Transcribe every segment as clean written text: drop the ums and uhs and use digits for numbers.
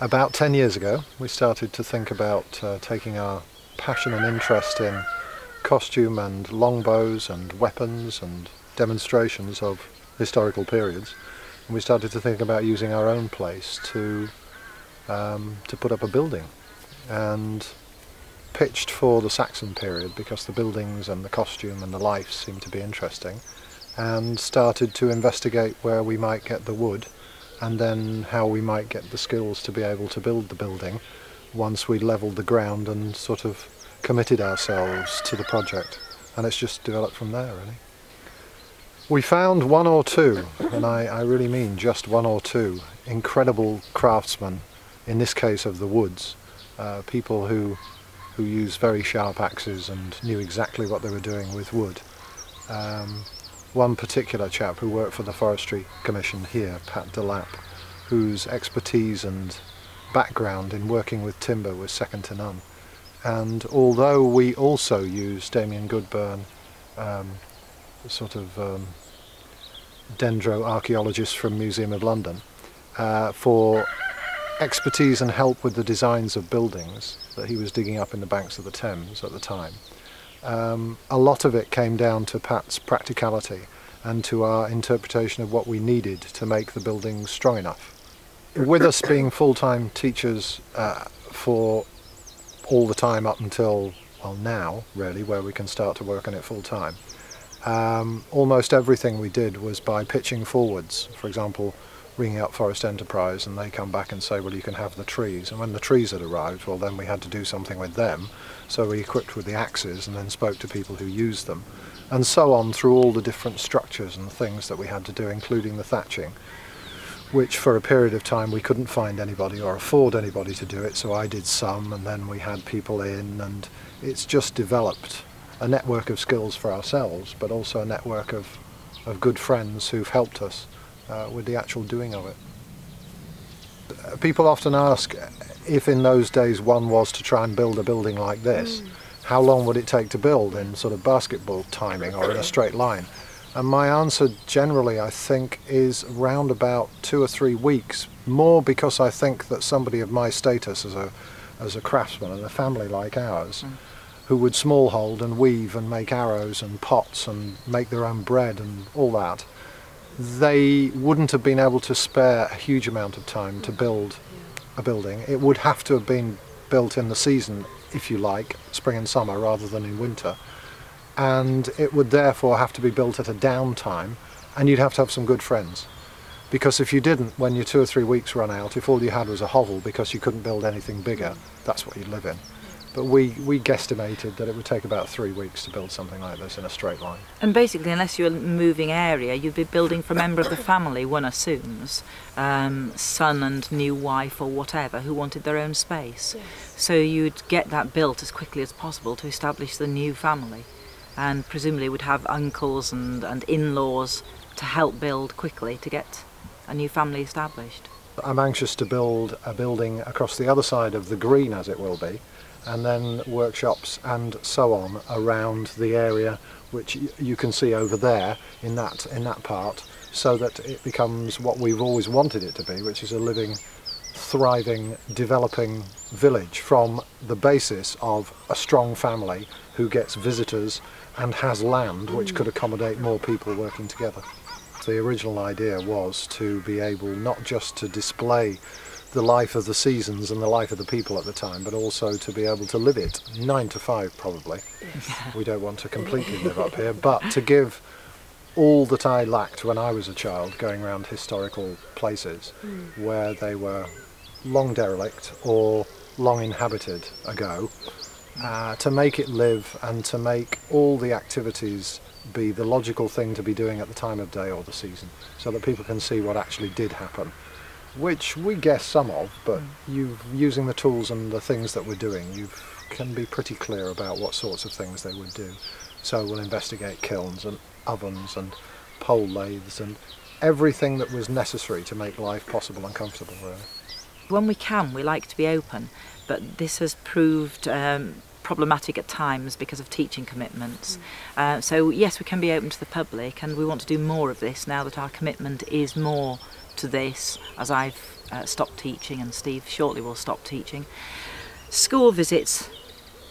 About 10 years ago, we started to think about taking our passion and interest in costume and longbows and weapons and demonstrations of historical periods, and we started to think about using our own place to put up a building, and pitched for the Saxon period because the buildings and the costume and the life seemed to be interesting, and started to investigate where we might get the wood and then how we might get the skills to be able to build the building once we levelled the ground and sort of committed ourselves to the project. And it's just developed from there, really. We found one or two, and I really mean just one or two, incredible craftsmen, in this case of the woods, people who used very sharp axes and knew exactly what they were doing with wood. One particular chap who worked for the Forestry Commission here, Pat Delap, whose expertise and background in working with timber was second to none. And although we also used Damien Goodburn, sort of dendroarchaeologist from Museum of London, for expertise and help with the designs of buildings that he was digging up in the banks of the Thames at the time, a lot of it came down to Pat's practicality and to our interpretation of what we needed to make the buildings strong enough. With us being full-time teachers for all the time up until, well, now really, where we can start to work on it full-time, almost everything we did was by pitching forwards. For example, ringing up Forest Enterprise, and they come back and say, well, you can have the trees. And when the trees had arrived, well, then we had to do something with them. So we equipped with the axes and then spoke to people who used them. And so on through all the different structures and things that we had to do, including the thatching, which for a period of time we couldn't find anybody or afford anybody to do it. So I did some, and then we had people in, and it's just developed a network of skills for ourselves, but also a network of good friends who've helped us with the actual doing of it. People often ask if in those days one was to try and build a building like this, how long would it take to build in sort of basketball timing or in a straight line? And my answer generally, I think, is round about 2 or 3 weeks, more because I think that somebody of my status as a craftsman and a family like ours, who would small hold and weave and make arrows and pots and make their own bread and all that, they wouldn't have been able to spare a huge amount of time to build a building. It would have to have been built in the season, if you like, spring and summer rather than in winter. And it would therefore have to be built at a downtime, and you'd have to have some good friends. Because if you didn't, when your 2 or 3 weeks run out, if all you had was a hovel because you couldn't build anything bigger, that's what you'd live in. But we guesstimated that it would take about 3 weeks to build something like this in a straight line. And basically, unless you're a moving area, you'd be building for a member of the family, one assumes, son and new wife or whatever, who wanted their own space. Yes. So you'd get that built as quickly as possible to establish the new family. And presumably would have uncles and in-laws to help build quickly to get a new family established. I'm anxious to build a building across the other side of the green, as it will be, and then workshops and so on around the area which you can see over there in that part, so that it becomes what we've always wanted it to be, which is a living, thriving, developing village from the basis of a strong family who gets visitors and has land which could accommodate more people working together. The original idea was to be able not just to display the life of the seasons and the life of the people at the time, but also to be able to live it 9 to 5 probably. Yes. We don't want to completely live up here, but to give all that I lacked when I was a child, going around historical places where they were long derelict or long inhabited ago, to make it live and to make all the activities be the logical thing to be doing at the time of day or the season, so that people can see what actually did happen, which we guess some of, but using the tools and the things that we're doing, you can be pretty clear about what sorts of things they would do. So we'll investigate kilns and ovens and pole lathes and everything that was necessary to make life possible and comfortable, really. When we can, we like to be open, but this has proved problematic at times because of teaching commitments. So yes, we can be open to the public, and we want to do more of this now that our commitment is more to this as I've stopped teaching, and Steve shortly will stop teaching. School visits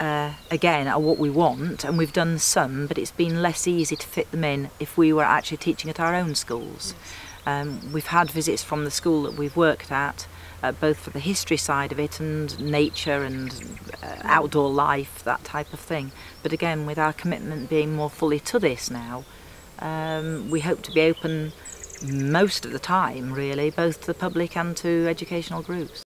again are what we want, and we've done some, but it's been less easy to fit them in if we were actually teaching at our own schools. We've had visits from the school that we've worked at, both for the history side of it and nature and outdoor life, that type of thing. But again, with our commitment being more fully to this now, we hope to be open most of the time, really, both to the public and to educational groups.